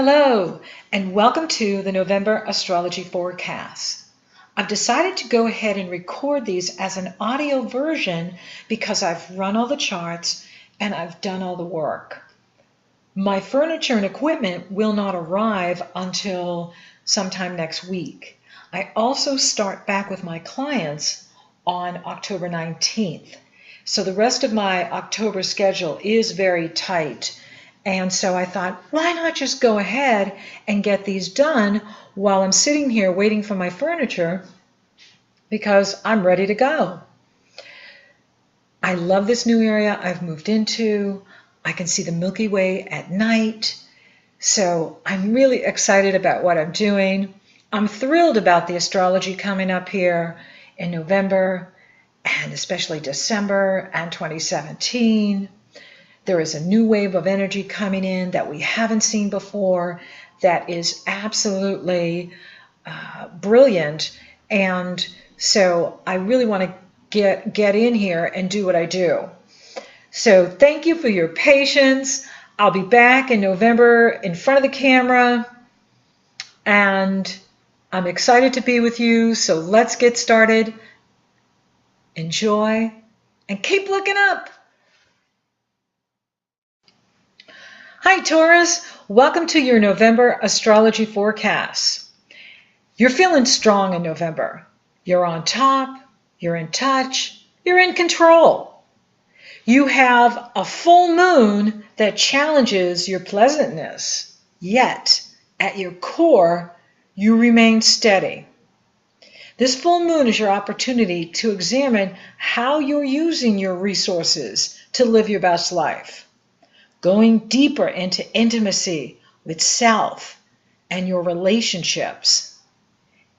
Hello, and welcome to the November astrology forecast. I've decided to go ahead and record these as an audio version because I've run all the charts and I've done all the work. My furniture and equipment will not arrive until sometime next week. I also start back with my clients on October 19th. So the rest of my October schedule is very tight. And so I thought, why not just go ahead and get these done while I'm sitting here waiting for my furniture, because I'm ready to go. I love this new area I've moved into. I can see the Milky Way at night. So I'm really excited about what I'm doing. I'm thrilled about the astrology coming up here in November and especially December and 2017. There is a new wave of energy coming in that we haven't seen before that is absolutely brilliant. And so I really want to get in here and do what I do. So thank you for your patience. I'll be back in November in front of the camera, and I'm excited to be with you. So let's get started. Enjoy and keep looking up. Hi Taurus, welcome to your November astrology forecast. You're feeling strong in November. You're on top, you're in touch, you're in control. You have a full moon that challenges your pleasantness, yet at your core, you remain steady. This full moon is your opportunity to examine how you're using your resources to live your best life. Going deeper into intimacy with self and your relationships.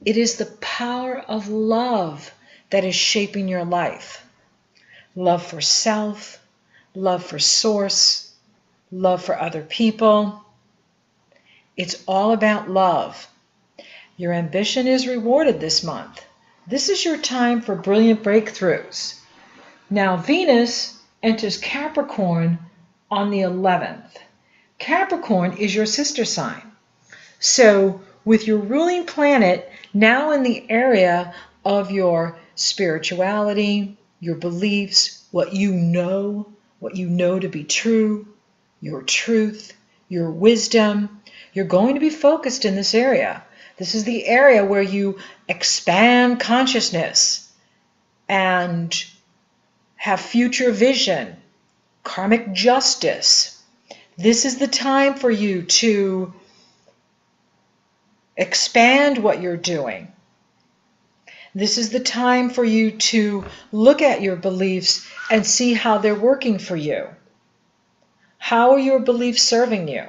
It is the power of love that is shaping your life. Love for self, love for source, love for other people. It's all about love. Your ambition is rewarded this month. This is your time for brilliant breakthroughs. Now Venus enters Capricorn on the 11th. Capricorn is your sister sign. So with your ruling planet now in the area of your spirituality, your beliefs, what you know to be true, your truth, your wisdom, you're going to be focused in this area. This is the area where you expand consciousness and have future vision. Karmic justice. This is the time for you to expand what you're doing. This is the time for you to look at your beliefs and see how they're working for you. How are your beliefs serving you?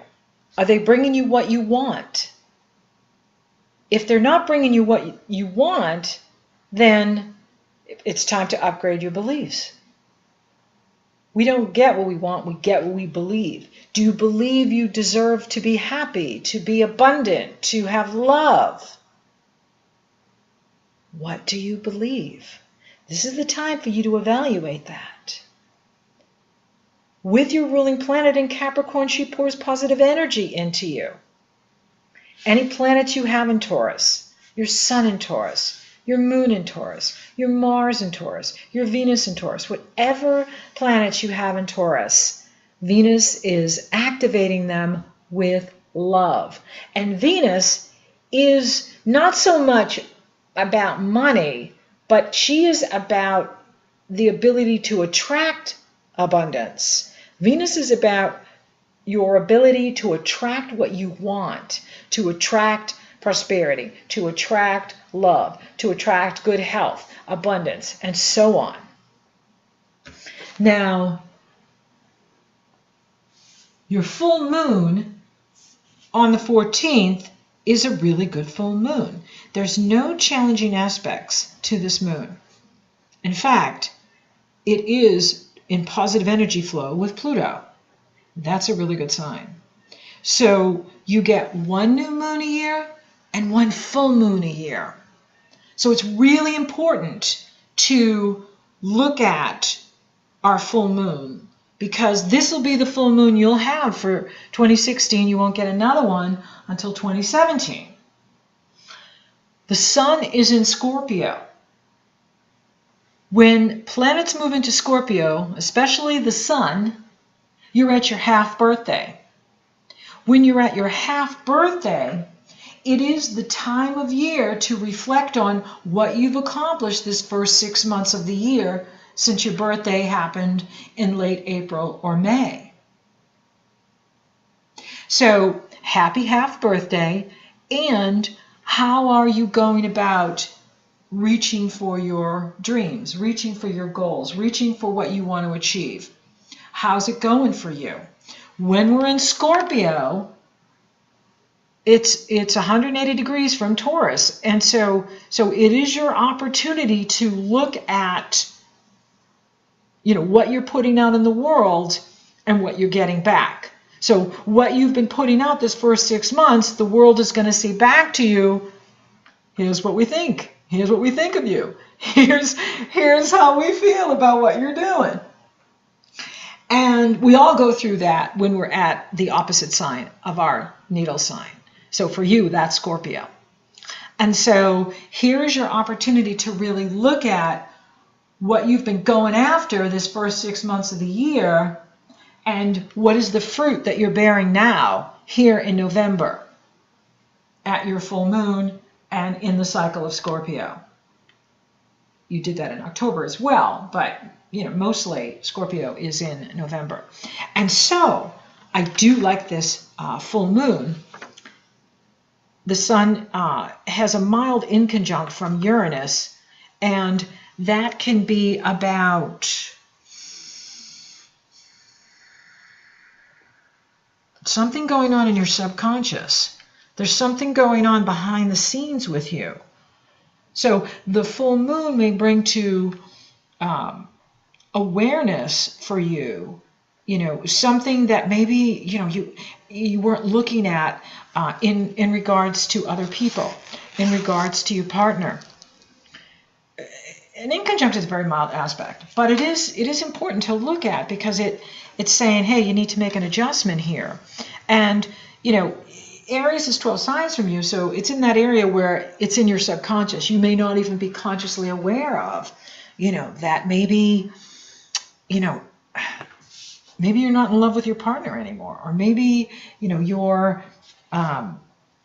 Are they bringing you what you want? If they're not bringing you what you want, then it's time to upgrade your beliefs. We don't get what we want, we get what we believe. Do you believe you deserve to be happy, to be abundant, to have love? What do you believe? This is the time for you to evaluate that. With your ruling planet in Capricorn, she pours positive energy into you. Any planets you have in Taurus, your Sun in Taurus, your Moon in Taurus, your Mars in Taurus, your Venus in Taurus, whatever planets you have in Taurus, Venus is activating them with love. And Venus is not so much about money, but she is about the ability to attract abundance. Venus is about your ability to attract what you want, to attract prosperity, to attract love, to attract good health, abundance, and so on. Now, your full moon on the 14th is a really good full moon. There's no challenging aspects to this moon. In fact, it is in positive energy flow with Pluto. That's a really good sign. So you get one new moon a year and one full moon a year. So it's really important to look at our full moon because this will be the full moon you'll have for 2016. You won't get another one until 2017. The sun is in Scorpio. When planets move into Scorpio, especially the sun, you're at your half birthday. When you're at your half birthday, it is the time of year to reflect on what you've accomplished this first 6 months of the year since your birthday happened in late April or May. So, happy half birthday, and how are you going about reaching for your dreams, reaching for your goals, reaching for what you want to achieve? How's it going for you? When we're in Scorpio, it's 180 degrees from Taurus, and so it is your opportunity to look at what you're putting out in the world and what you're getting back. So what you've been putting out this first 6 months, the world is going to see back to you. Here's what we think. Here's what we think of you. Here's how we feel about what you're doing. And we all go through that when we're at the opposite sign of our natal sign. So for you, that's Scorpio. And so here's your opportunity to really look at what you've been going after this first 6 months of the year, and what is the fruit that you're bearing now here in November at your full moon and in the cycle of Scorpio. You did that in October as well, but mostly Scorpio is in November. And so I do like this full moon. The sun has a mild inconjunct from Uranus, and that can be about something going on in your subconscious. There's something going on behind the scenes with you. So the full moon may bring to awareness for you, something that maybe you weren't looking at in regards to other people, in regards to your partner. An inconjunct is a very mild aspect, but it is important to look at, because it's saying, hey, you need to make an adjustment here. And Aries is 12 signs from you, so it's in that area where it's in your subconscious. You may not even be consciously aware of, that maybe you're not in love with your partner anymore, or maybe you're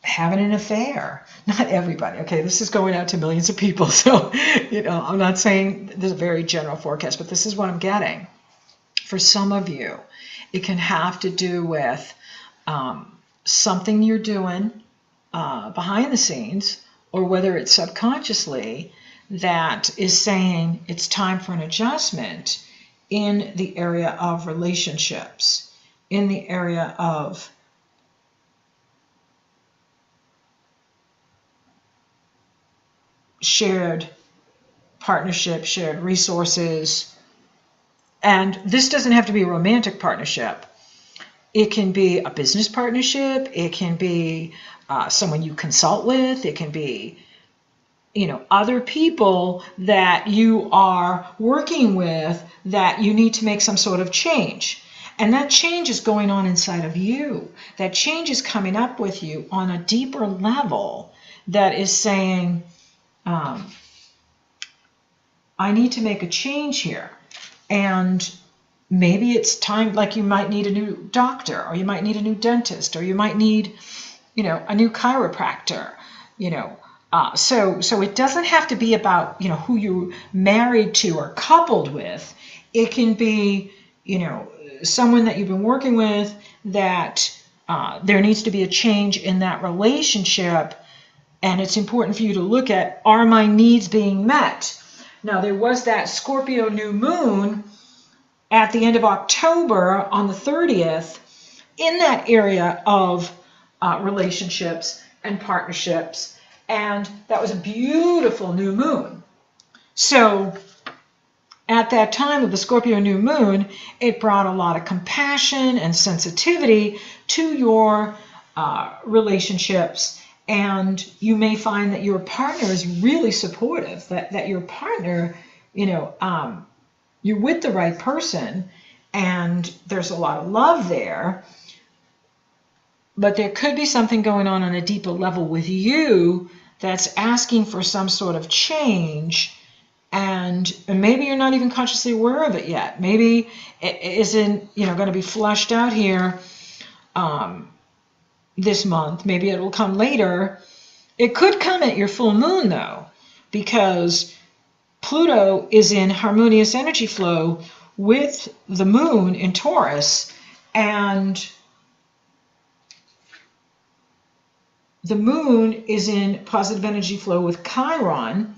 having an affair. Not everybody, okay? This is going out to millions of people, so I'm not saying this is a very general forecast, but this is what I'm getting. For some of you, it can have to do with something you're doing behind the scenes, or whether it's subconsciously, that is saying it's time for an adjustment in the area of relationships, in the area of shared partnership, shared resources. And this doesn't have to be a romantic partnership. It can be a business partnership. It can be someone you consult with. It can be, other people that you are working with that you need to make some sort of change. And that change is going on inside of you. That change is coming up with you on a deeper level that is saying, I need to make a change here. And maybe it's time, like you might need a new doctor, or you might need a new dentist, or you might need, a new chiropractor, So it doesn't have to be about, who you're married to or coupled with. It can be, someone that you've been working with that there needs to be a change in that relationship. And it's important for you to look at, are my needs being met? Now, there was that Scorpio new moon at the end of October on the 30th in that area of relationships and partnerships. And that was a beautiful new moon. So at that time of the Scorpio new moon, it brought a lot of compassion and sensitivity to your relationships. And you may find that your partner is really supportive, that your partner, you're with the right person, and there's a lot of love there. But there could be something going on a deeper level with you that's asking for some sort of change, and maybe you're not even consciously aware of it yet. Maybe it isn't, going to be flushed out here this month. Maybe it will come later. It could come at your full moon, though, because Pluto is in harmonious energy flow with the moon in Taurus, and the moon is in positive energy flow with Chiron.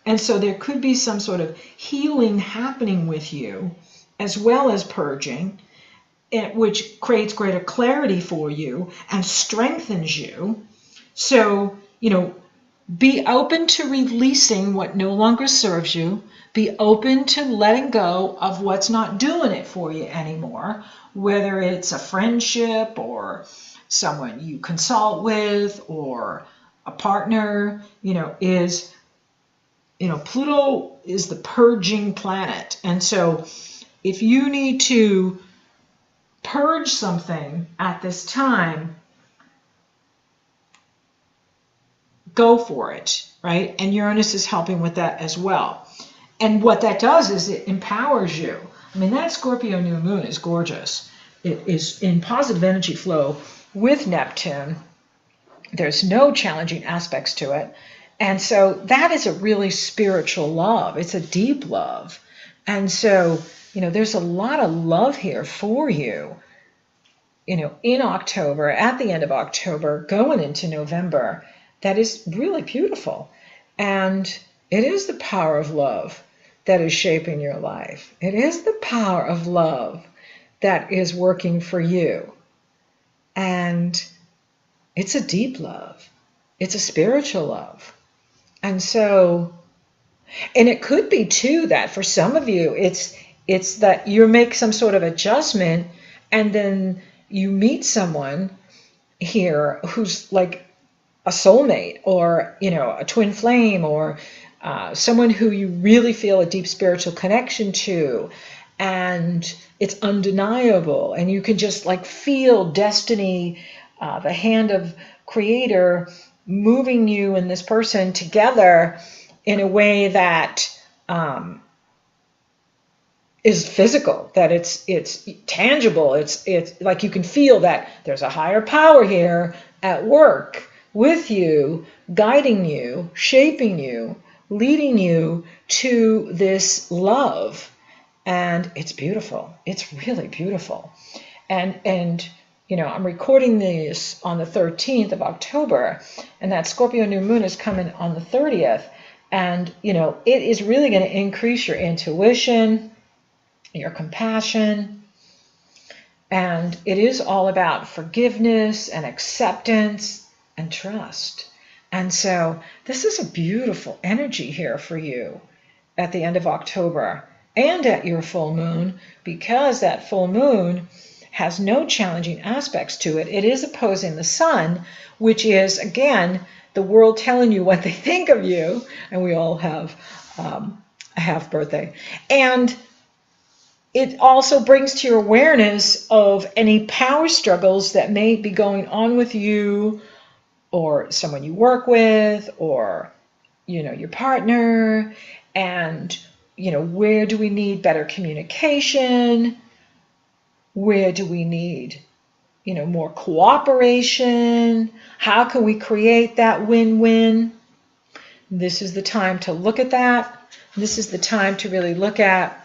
And so there could be some sort of healing happening with you, as well as purging, which creates greater clarity for you and strengthens you. So, be open to releasing what no longer serves you. Be open to letting go of what's not doing it for you anymore, whether it's a friendship or someone you consult with or a partner. Pluto is the purging planet. And so if you need to purge something at this time, go for it, right? And Uranus is helping with that as well. And what that does is it empowers you. I mean, that Scorpio new moon is gorgeous. It is in positive energy flow with Neptune. There's no challenging aspects to it. And so that is a really spiritual love. It's a deep love. And so, there's a lot of love here for you, in October, at the end of October, going into November. That is really beautiful. And it is the power of love that is shaping your life. It is the power of love that is working for you. And it's a deep love. It's a spiritual love. And so, and it could be too that for some of you, it's that you make some sort of adjustment and then you meet someone here who's like a soulmate or, a twin flame or someone who you really feel a deep spiritual connection to, and it's undeniable, and you can just like feel destiny, the hand of Creator moving you and this person together in a way that is physical, that it's tangible, it's like you can feel that there's a higher power here at work with you, guiding you, shaping you, leading you to this love. And it's beautiful. It's really beautiful. And I'm recording this on the 13th of October, and that Scorpio new moon is coming on the 30th. And, it is really going to increase your intuition, your compassion. And it is all about forgiveness and acceptance and trust. And so this is a beautiful energy here for you at the end of October and at your full moon, because that full moon has no challenging aspects to it. It is opposing the sun, which is, again, the world telling you what they think of you. And we all have a half birthday. And it also brings to your awareness of any power struggles that may be going on with you or someone you work with or, your partner. And, where do we need better communication? Where do we need, more cooperation? How can we create that win-win? This is the time to look at that. This is the time to really look at,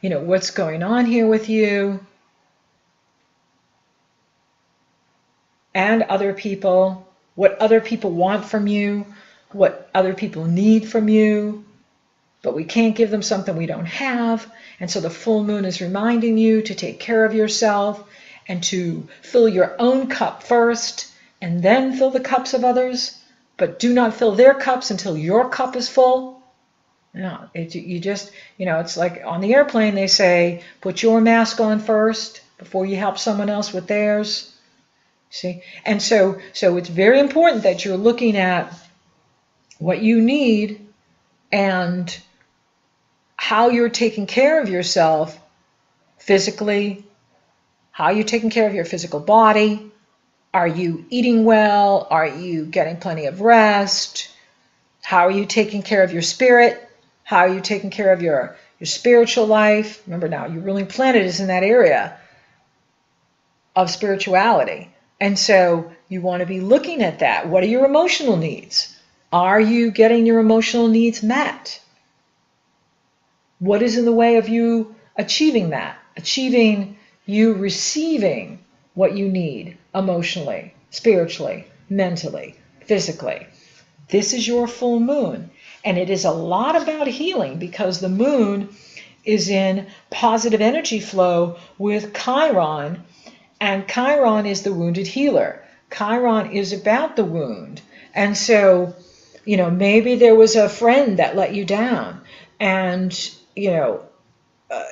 what's going on here with you and other people, what other people want from you, what other people need from you, but we can't give them something we don't have. And so the full moon is reminding you to take care of yourself and to fill your own cup first and then fill the cups of others, but do not fill their cups until your cup is full. No, you just, it's like on the airplane, they say, put your mask on first before you help someone else with theirs. See? And so it's very important that you're looking at what you need and how you're taking care of yourself physically. How are you taking care of your physical body? Are you eating well? Are you getting plenty of rest? How are you taking care of your spirit? How are you taking care of your spiritual life? Remember now, your ruling planet is in that area of spirituality. And so you want to be looking at that. What are your emotional needs? Are you getting your emotional needs met? What is in the way of you achieving that? Achieving you receiving what you need emotionally, spiritually, mentally, physically. This is your full moon. And it is a lot about healing because the moon is in positive energy flow with Chiron. And Chiron is the wounded healer. Chiron is about the wound. And so, maybe there was a friend that let you down. And,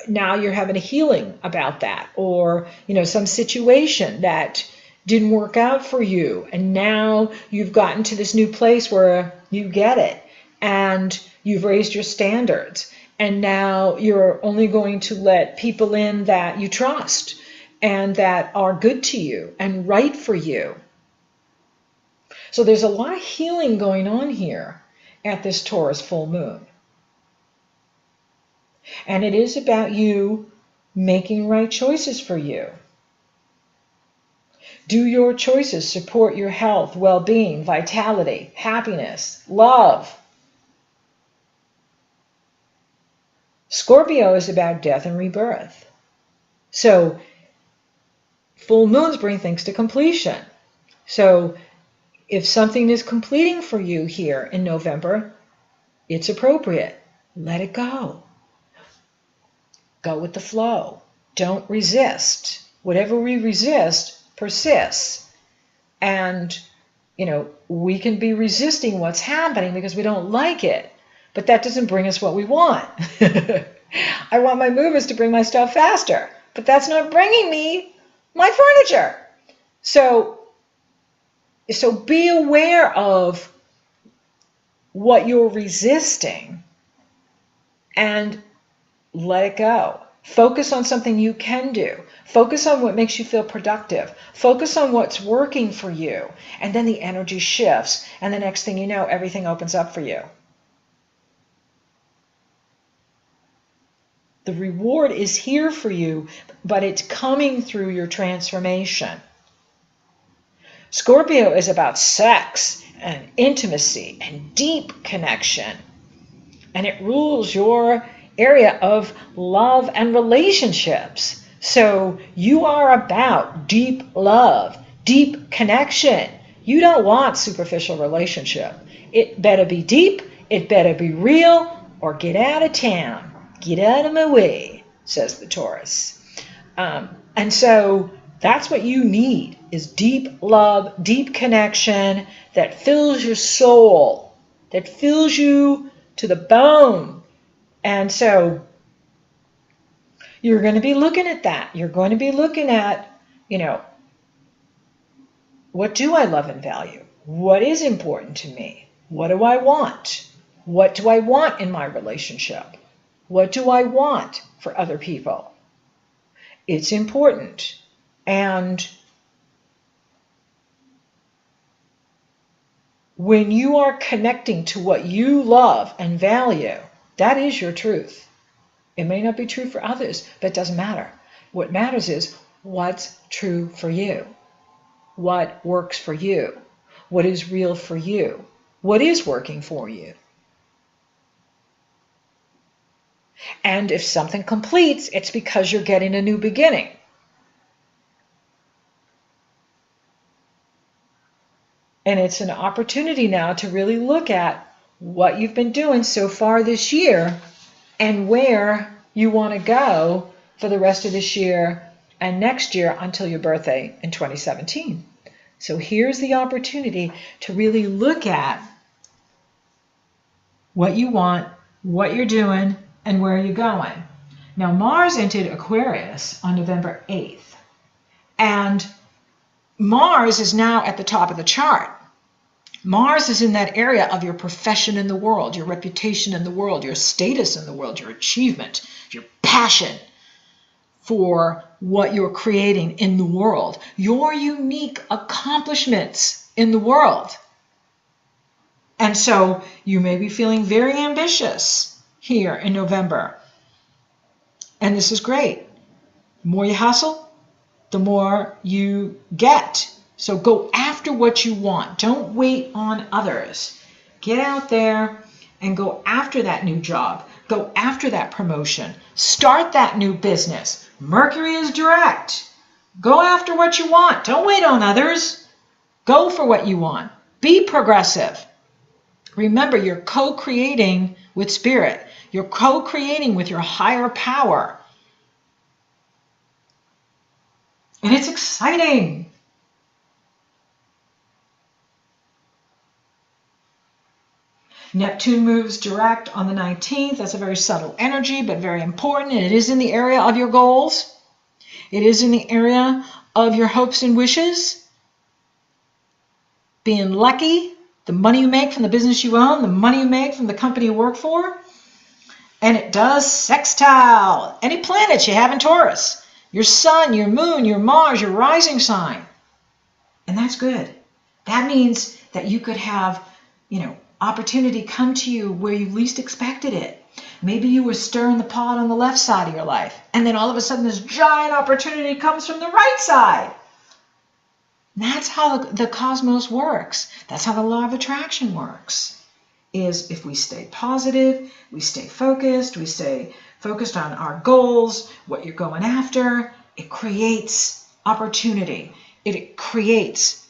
now you're having a healing about that. Or, some situation that didn't work out for you. And now you've gotten to this new place where you get it. And you've raised your standards. And now you're only going to let people in that you trust and that are good to you and right for you. So there's a lot of healing going on here at this Taurus full moon. And it is about you making right choices for you. Do your choices support your health, well-being, vitality, happiness, love? Scorpio is about death and rebirth. So full moons bring things to completion. So if something is completing for you here in November, it's appropriate. Let it go. Go with the flow. Don't resist. Whatever we resist persists. And, we can be resisting what's happening because we don't like it. But that doesn't bring us what we want. I want my movers to bring my stuff faster. But that's not bringing me my furniture. So be aware of what you're resisting and let it go. Focus on something you can do. Focus on what makes you feel productive. Focus on what's working for you. And then the energy shifts. And the next thing you know, everything opens up for you. The reward is here for you, but it's coming through your transformation. Scorpio is about sex and intimacy and deep connection. And it rules your area of love and relationships. So you are about deep love, deep connection. You don't want superficial relationship. It better be deep, it better be real, or get out of town. Get out of my way, says the Taurus. And so that's what you need, is deep love, deep connection that fills your soul, that fills you to the bone. And so you're going to be looking at that. You're going to be looking at, what do I love and value? What is important to me? What do I want? What do I want in my relationship? What do I want for other people? It's important. And when you are connecting to what you love and value, that is your truth. It may not be true for others, but it doesn't matter. What matters is what's true for you. What works for you. What is real for you. What is working for you. And if something completes, it's because you're getting a new beginning. And it's an opportunity now to really look at what you've been doing so far this year and where you want to go for the rest of this year and next year until your birthday in 2017. So here's the opportunity to really look at what you want, what you're doing, and where you're going. Now, Mars entered Aquarius on November 8th. And Mars is now at the top of the chart. Mars is in that area of your profession in the world, your reputation in the world, your status in the world, your achievement, your passion for what you're creating in the world, your unique accomplishments in the world. And so you may be feeling very ambitious here in November. And this is great. The more you hustle, the more you get. So go after what you want. Don't wait on others. Get out there and go after that new job. Go after that promotion. Start that new business. Mercury is direct. Go after what you want. Don't wait on others. Go for what you want. Be progressive. Remember, you're co-creating with spirit. You're co-creating with your higher power. And it's exciting. Neptune moves direct on the 19th. That's a very subtle energy, but very important. And it is in the area of your goals. It is in the area of your hopes and wishes. Being lucky, the money you make from the business you own, the money you make from the company you work for. And it does sextile any planets you have in Taurus. Your sun, your moon, your Mars, your rising sign. And that's good. That means that you could have, opportunity come to you where you least expected it. Maybe you were stirring the pot on the left side of your life, and then all of a sudden this giant opportunity comes from the right side. That's how the cosmos works. That's how the law of attraction works. Is if we stay positive, we stay focused on our goals, what you're going after, it creates opportunity. It creates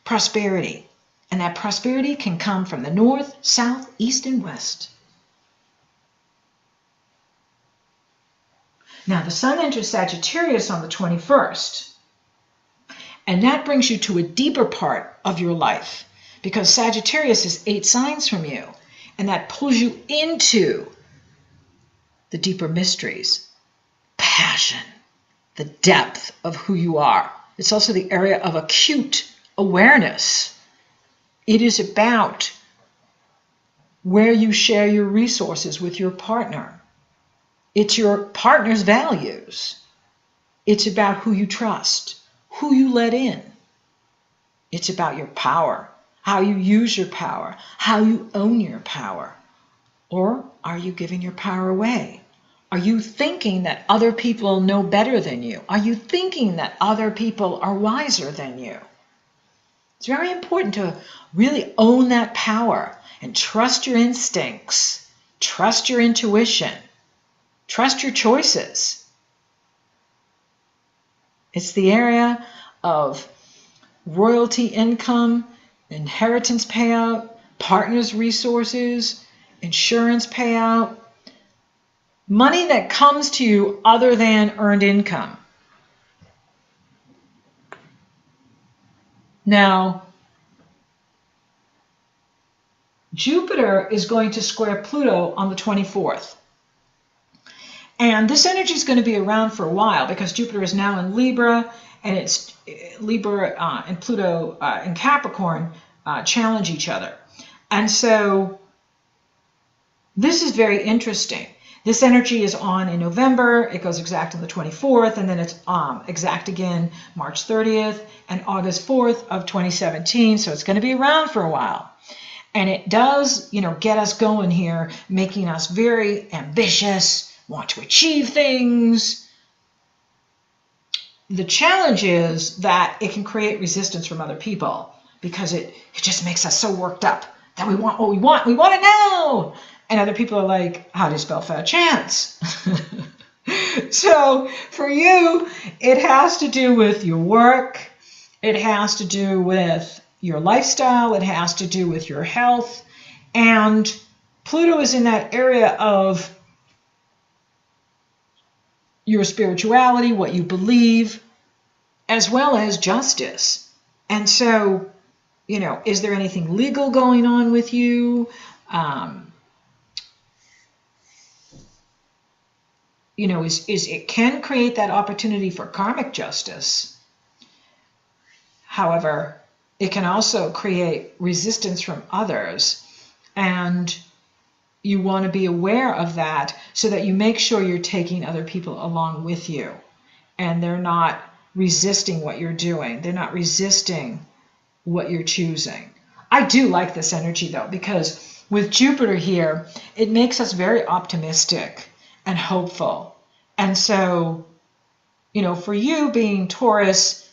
prosperity. And that prosperity can come from the north, south, east, and west. Now, the sun enters Sagittarius on the 21st. And that brings you to a deeper part of your life, because Sagittarius is 8 signs from you. And that pulls you into the deeper mysteries, passion, the depth of who you are. It's also the area of acute awareness. It is about where you share your resources with your partner. It's your partner's values. It's about who you trust, who you let in. It's about your power, how you use your power, how you own your power. Or are you giving your power away? Are you thinking that other people know better than you? Are you thinking that other people are wiser than you? It's very important to really own that power and trust your instincts, trust your intuition, trust your choices. It's the area of royalty income, inheritance payout, partners' resources, insurance payout, money that comes to you other than earned income. Now, Jupiter is going to square Pluto on the 24th. And this energy is going to be around for a while because Jupiter is now in Libra, and it's Libra and Pluto in Capricorn challenge each other. And so this is very interesting. This energy is on in November. It goes exact on the 24th, and then it's exact again March 30th and August 4th of 2017. So it's going to be around for a while. And it does, get us going here, making us very ambitious, want to achieve things. The challenge is that it can create resistance from other people because it just makes us so worked up that we want what we want. We want it now. And other people are like, how do you spell fat chance? So for you, it has to do with your work. It has to do with your lifestyle. It has to do with your health. And Pluto is in that area of your spirituality, what you believe, as well as justice. And so, is there anything legal going on with you? It can create that opportunity for karmic justice. However, it can also create resistance from others. And you want to be aware of that so that you make sure you're taking other people along with you. and they're not resisting what you're doing. They're not resisting what you're choosing. I do like this energy though, because with Jupiter here, it makes us very optimistic and hopeful. And so, for you being Taurus,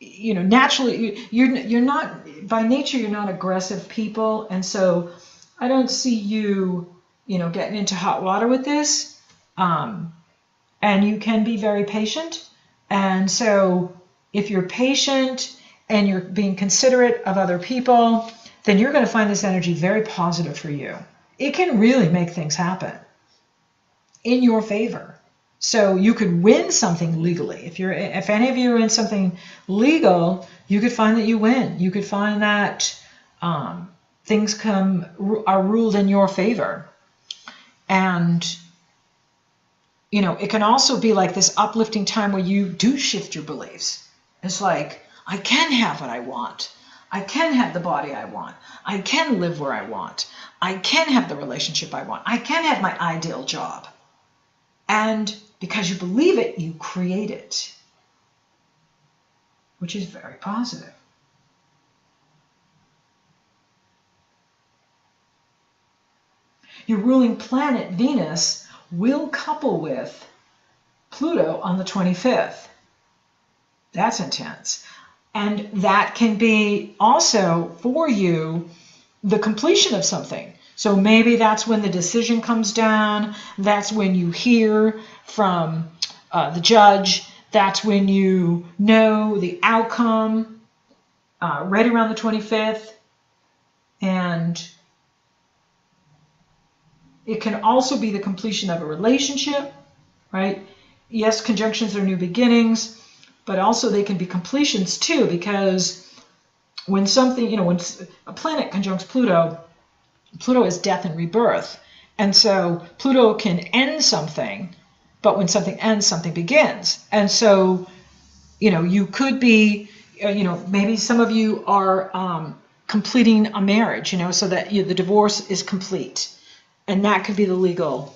naturally you're not, by nature, you're not aggressive people. And so I don't see you, getting into hot water with this. And you can be very patient. And so if you're patient and you're being considerate of other people, then you're going to find this energy very positive for you. It can really make things happen in your favor. So you could win something legally. If any of you are in something legal, you could find that you win. You could find that things are ruled in your favor. And it can also be like this uplifting time where you do shift your beliefs. It's like, I can have what I want. I can have the body I want. I can live where I want. I can have the relationship I want. I can have my ideal job. And because you believe it, you create it, which is very positive. Your ruling planet, Venus, will couple with Pluto on the 25th. That's intense. And that can be also for you the completion of something. So maybe that's when the decision comes down. That's when you hear from the judge. That's when you know the outcome, right around the 25th. And it can also be the completion of a relationship, right? Yes, conjunctions are new beginnings, but also they can be completions too, because when something, when a planet conjuncts Pluto, Pluto is death and rebirth. And so Pluto can end something, but when something ends, something begins. And so, you could be, maybe some of you are completing a marriage, so that the divorce is complete. And that could be the legal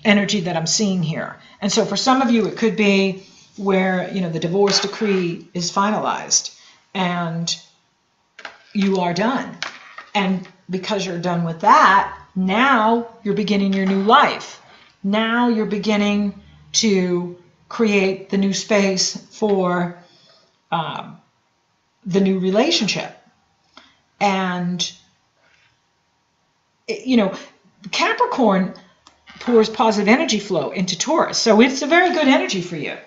energy that I'm seeing here. And so for some of you, it could be where, the divorce decree is finalized and you are done. And because you're done with that, now you're beginning your new life. Now you're beginning to create the new space for the new relationship. And, Capricorn pours positive energy flow into Taurus. So it's a very good energy for you,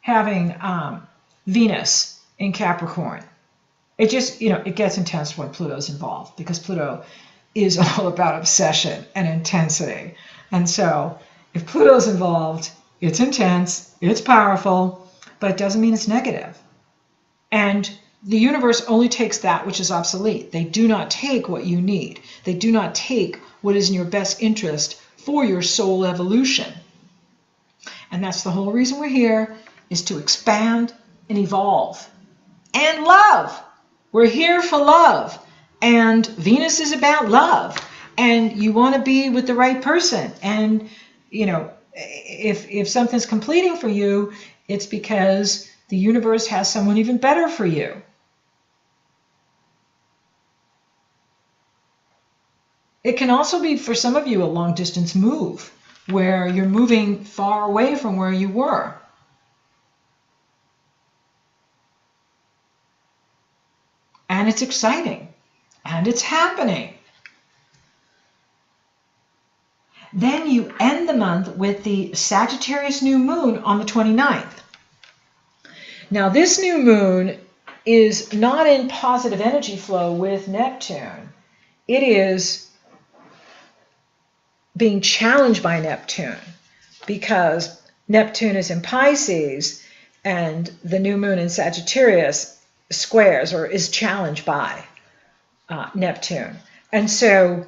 having Venus in Capricorn. It just, it gets intense when Pluto's involved, because Pluto is all about obsession and intensity. And so if Pluto's involved, it's intense, it's powerful, but it doesn't mean it's negative. And the universe only takes that which is obsolete. They do not take what you need. They do not take what is in your best interest for your soul evolution. And that's the whole reason we're here, is to expand and evolve. And love. We're here for love. And Venus is about love. And you want to be with the right person. And, if something's completing for you, it's because the universe has someone even better for you. It can also be, for some of you, a long distance move where you're moving far away from where you were. And it's exciting. And it's happening. Then you end the month with the Sagittarius new moon on the 29th. Now this new moon is not in positive energy flow with Neptune. It is being challenged by Neptune, because Neptune is in Pisces and the new moon in Sagittarius squares or is challenged by Neptune. And so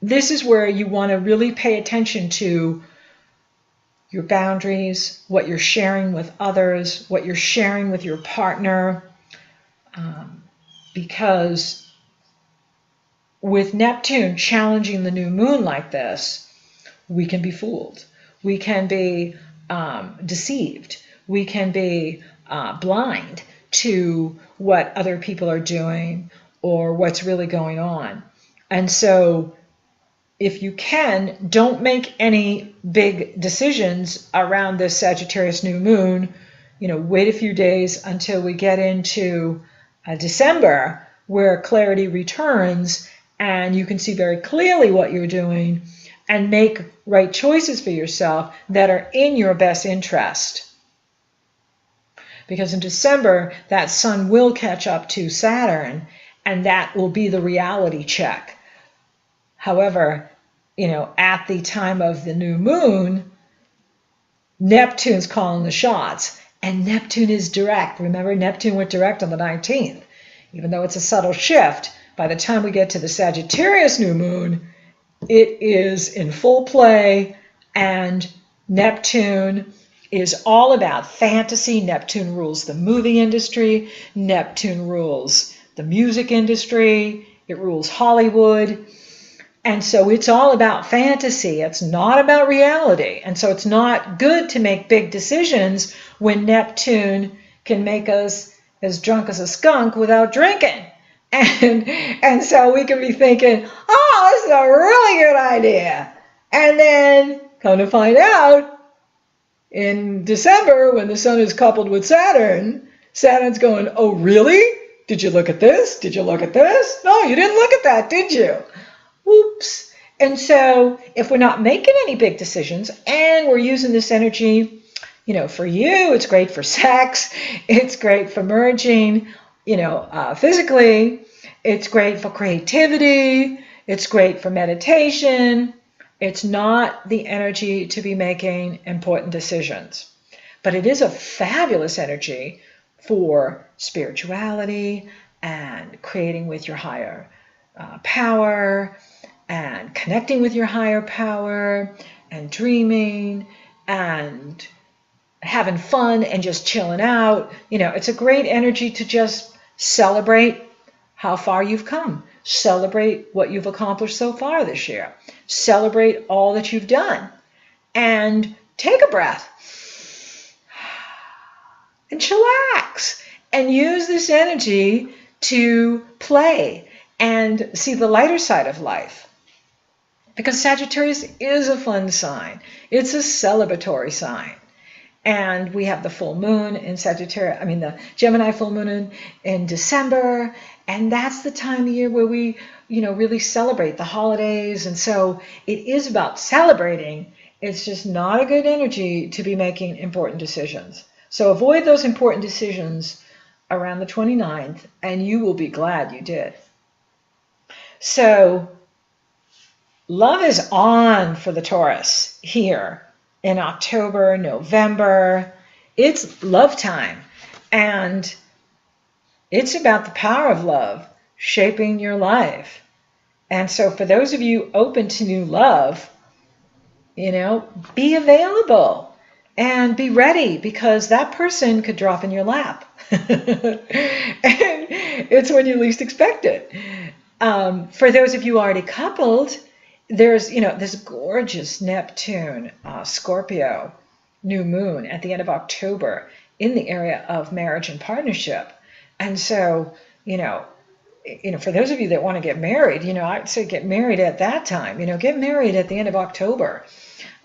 this is where you want to really pay attention to your boundaries, what you're sharing with others, what you're sharing with your partner, because with Neptune challenging the new moon like this, we can be fooled. We can be deceived. We can be blind to what other people are doing or what's really going on. And so if you can, don't make any big decisions around this Sagittarius new moon. Wait a few days until we get into December, where clarity returns and you can see very clearly what you're doing and make right choices for yourself that are in your best interest. Because in December, that sun will catch up to Saturn, and that will be the reality check. However, at the time of the new moon, Neptune's calling the shots, and Neptune is direct. Remember, Neptune went direct on the 19th. Even though it's a subtle shift, by the time we get to the Sagittarius new moon, it is in full play, and Neptune is all about fantasy. Neptune rules the movie industry. Neptune rules the music industry. It rules Hollywood. And so it's all about fantasy. It's not about reality. And so it's not good to make big decisions when Neptune can make us as drunk as a skunk without drinking. And so we can be thinking, oh, this is a really good idea. And then come to find out, in December, when the sun is coupled with Saturn, Saturn's going, oh, really? Did you look at this? Did you look at this? No, you didn't look at that, did you? Whoops. And so if we're not making any big decisions and we're using this energy, for you, it's great for sex. It's great for merging, physically. It's great for creativity. It's great for meditation. It's not the energy to be making important decisions. But it is a fabulous energy for spirituality and creating with your higher power and connecting with your higher power and dreaming and having fun and just chilling out. It's a great energy to just celebrate how far you've come. Celebrate what you've accomplished so far this year. Celebrate all that you've done. And take a breath and chillax and use this energy to play and see the lighter side of life. Because Sagittarius is a fun sign. It's a celebratory sign. And we have the full moon in Sagittarius, the Gemini full moon in December. And that's the time of year where we, really celebrate the holidays. And so it is about celebrating. It's just not a good energy to be making important decisions. So avoid those important decisions around the 29th, and you will be glad you did. So love is on for the Taurus here in October, November. It's love time. And it's about the power of love shaping your life. And so for those of you open to new love, be available and be ready, because that person could drop in your lap. And it's when you least expect it. For those of you already coupled, there's, this gorgeous Neptune, Scorpio, new moon at the end of October in the area of marriage and partnership. And so, for those of you that want to get married, I'd say get married at that time. Get married at the end of October,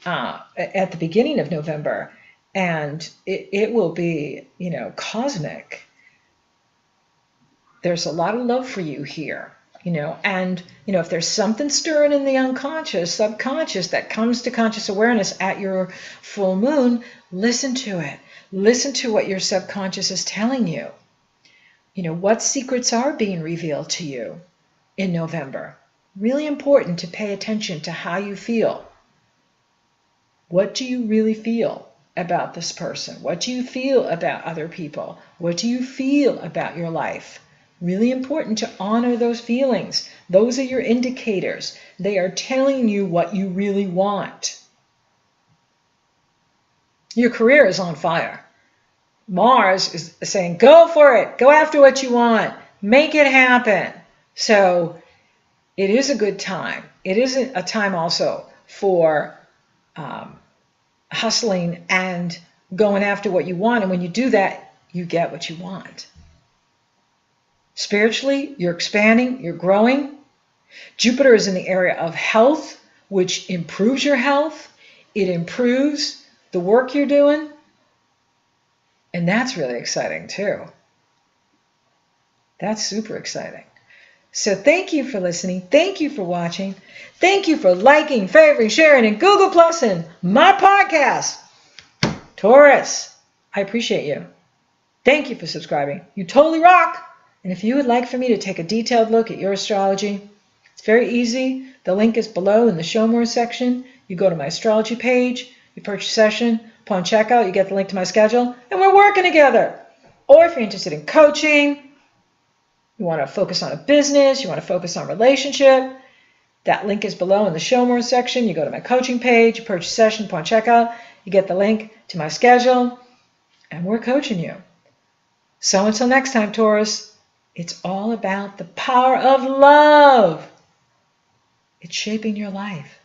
at the beginning of November, and it will be, cosmic. There's a lot of love for you here. And, if there's something stirring in the unconscious, subconscious that comes to conscious awareness at your full moon, listen to it. Listen to what your subconscious is telling you. What secrets are being revealed to you in November. Really important to pay attention to how you feel. What do you really feel about this person? What do you feel about other people? What do you feel about your life? Really important to honor those feelings. Those are your indicators. They are telling you what you really want. Your career is on fire. Mars is saying, go for it. Go after what you want. Make it happen. So it is a good time. It is a time also for hustling and going after what you want. And when you do that, you get what you want. Spiritually, you're expanding, you're growing. Jupiter is in the area of health, which improves your health. It improves the work you're doing. And that's really exciting too. That's super exciting. So thank you for listening. Thank you for watching. Thank you for liking, favoring, sharing, and Google Plusing my podcast. Taurus, I appreciate you. Thank you for subscribing. You totally rock. And if you would like for me to take a detailed look at your astrology, it's very easy. The link is below in the Show More section. You go to my astrology page, you purchase a session. Upon checkout, you get the link to my schedule, and we're working together. Or if you're interested in coaching, you want to focus on a business, you want to focus on relationship, that link is below in the Show More section. You go to my coaching page, you purchase a session. Upon checkout, you get the link to my schedule, and we're coaching you. So until next time, Taurus, it's all about the power of love. It's shaping your life.